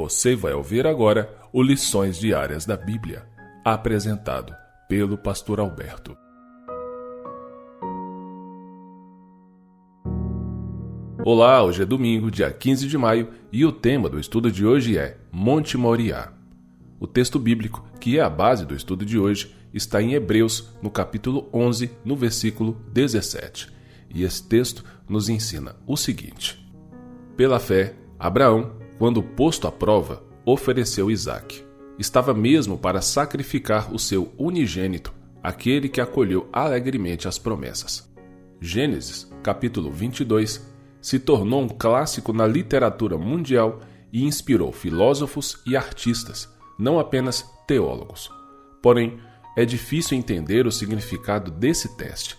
Você vai ouvir agora o Lições Diárias da Bíblia, apresentado pelo Pastor Alberto. Olá, hoje é domingo, dia 15 de maio, e o tema do estudo de hoje é Monte Moriá. O texto bíblico, que é a base do estudo de hoje, está em Hebreus, no capítulo 11, no versículo 17. E esse texto nos ensina o seguinte: Pela fé, Abraão, quando posto à prova, ofereceu Isaque. Estava mesmo para sacrificar o seu unigênito, aquele que acolheu alegremente as promessas. Gênesis, capítulo 22, se tornou um clássico na literatura mundial e inspirou filósofos e artistas, não apenas teólogos. Porém, é difícil entender o significado desse teste.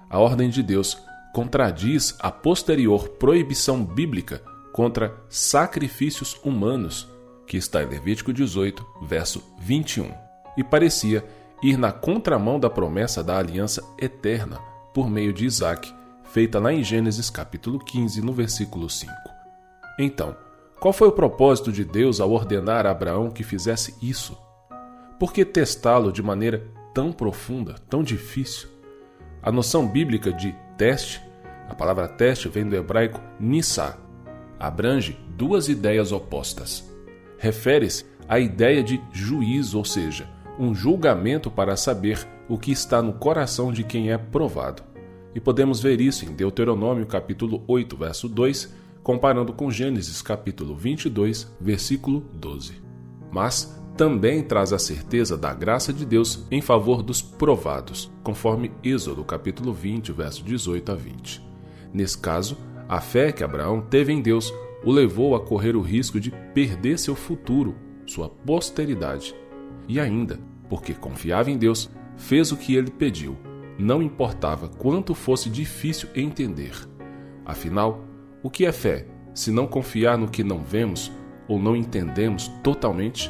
A ordem de Deus contradiz a posterior proibição bíblica contra sacrifícios humanos, que está em Levítico 18, verso 21, e parecia ir na contramão da promessa da aliança eterna por meio de Isaque, feita lá em Gênesis capítulo 15, no versículo 5. Então, qual foi o propósito de Deus ao ordenar a Abraão que fizesse isso? Por que testá-lo de maneira tão profunda, tão difícil? A noção bíblica de teste, a palavra teste vem do hebraico nissá, abrange duas ideias opostas. Refere-se à ideia de juízo, ou seja, um julgamento para saber o que está no coração de quem é provado. E podemos ver isso em Deuteronômio capítulo 8, verso 2, comparando com Gênesis capítulo 22, versículo 12. Mas também traz a certeza da graça de Deus em favor dos provados, conforme Êxodo capítulo 20, verso 18 a 20. Nesse caso, a fé que Abraão teve em Deus o levou a correr o risco de perder seu futuro, sua posteridade. E ainda, porque confiava em Deus, fez o que ele pediu, não importava quanto fosse difícil entender. Afinal, o que é fé, se não confiar no que não vemos ou não entendemos totalmente?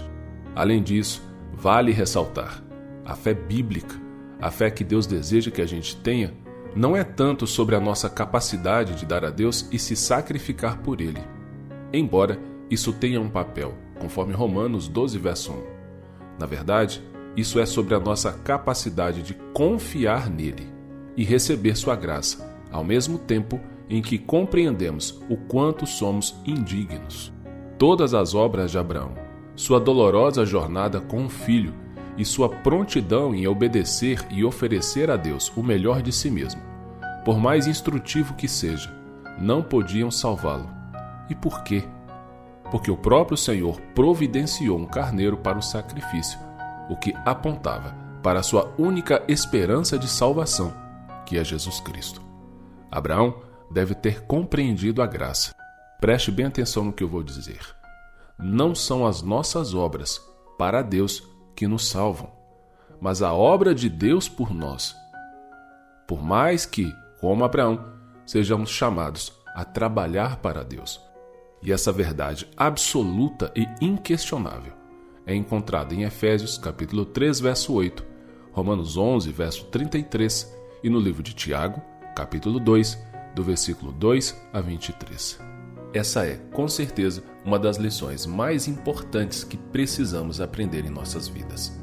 Além disso, vale ressaltar, a fé bíblica, a fé que Deus deseja que a gente tenha, não é tanto sobre a nossa capacidade de dar a Deus e se sacrificar por Ele. Embora isso tenha um papel, conforme Romanos 12, verso 1. Na verdade, isso é sobre a nossa capacidade de confiar nele e receber sua graça, ao mesmo tempo em que compreendemos o quanto somos indignos. Todas as obras de Abraão, sua dolorosa jornada com o filho e sua prontidão em obedecer e oferecer a Deus o melhor de si mesmo, por mais instrutivo que seja, não podiam salvá-lo. E por quê? Porque o próprio Senhor providenciou um carneiro para o sacrifício, o que apontava para a sua única esperança de salvação, que é Jesus Cristo. Abraão deve ter compreendido a graça. Preste bem atenção no que eu vou dizer. Não são as nossas obras para Deus que nos salvam, mas a obra de Deus por nós. Por mais que, como Abraão, sejamos chamados a trabalhar para Deus. E essa verdade absoluta e inquestionável é encontrada em Efésios capítulo 3, verso 8, Romanos 11, verso 33 e no livro de Tiago, capítulo 2, do versículo 2 a 23. Essa é, com certeza, uma das lições mais importantes que precisamos aprender em nossas vidas.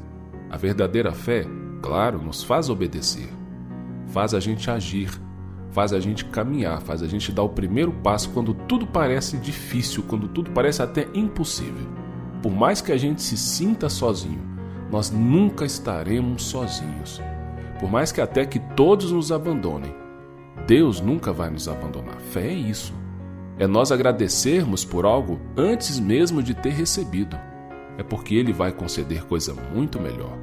A verdadeira fé, claro, nos faz obedecer, faz a gente agir, faz a gente caminhar, faz a gente dar o primeiro passo quando tudo parece difícil, quando tudo parece até impossível. Por mais que a gente se sinta sozinho, nós nunca estaremos sozinhos. Por mais que até que todos nos abandonem, Deus nunca vai nos abandonar. Fé é isso. É nós agradecermos por algo antes mesmo de ter recebido. É porque Ele vai conceder coisa muito melhor.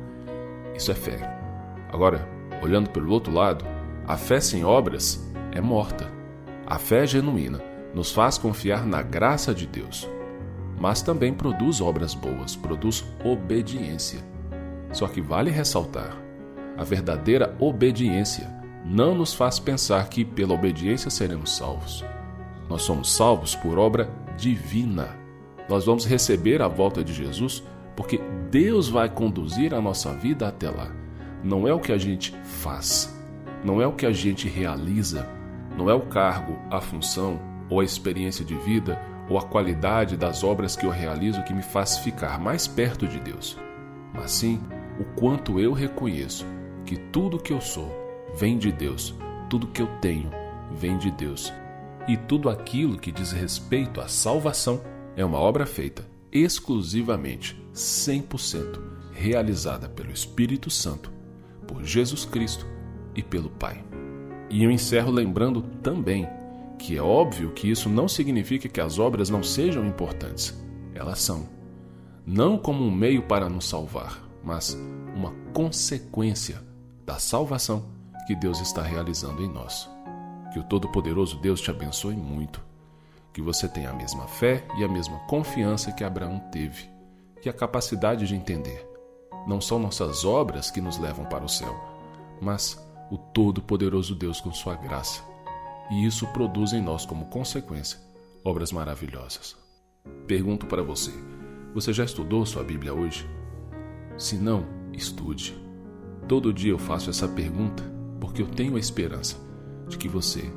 Isso é fé. Agora, olhando pelo outro lado, a fé sem obras é morta. A fé genuína nos faz confiar na graça de Deus, mas também produz obras boas, produz obediência. Só que vale ressaltar, a verdadeira obediência não nos faz pensar que pela obediência seremos salvos. Nós somos salvos por obra divina. Nós vamos receber a volta de Jesus porque Deus vai conduzir a nossa vida até lá. Não é o que a gente faz, não é o que a gente realiza, não é o cargo, a função, ou a experiência de vida, ou a qualidade das obras que eu realizo que me faz ficar mais perto de Deus, mas sim o quanto eu reconheço que tudo que eu sou vem de Deus, tudo que eu tenho vem de Deus, e tudo aquilo que diz respeito à salvação é uma obra feita exclusivamente, 100%, realizada pelo Espírito Santo, por Jesus Cristo e pelo Pai. E eu encerro lembrando também que é óbvio que isso não significa que as obras não sejam importantes. Elas são. Não como um meio para nos salvar, mas uma consequência da salvação que Deus está realizando em nós. Que o Todo-Poderoso Deus te abençoe muito. Que você tenha a mesma fé e a mesma confiança que Abraão teve. E a capacidade de entender. Não são nossas obras que nos levam para o céu, mas o Todo-Poderoso Deus com sua graça. E isso produz em nós como consequência obras maravilhosas. Pergunto para você, você já estudou sua Bíblia hoje? Se não, estude. Todo dia eu faço essa pergunta porque eu tenho a esperança de que você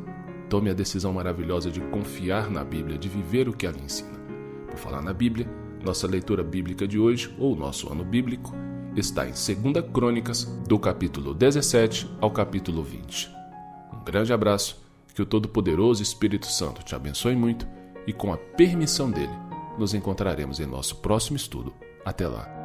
tome a decisão maravilhosa de confiar na Bíblia, de viver o que ela ensina. Por falar na Bíblia, nossa leitura bíblica de hoje, ou nosso ano bíblico, está em 2 Crônicas, do capítulo 17 ao capítulo 20. Um grande abraço, que o Todo-Poderoso Espírito Santo te abençoe muito e com a permissão dele, nos encontraremos em nosso próximo estudo. Até lá!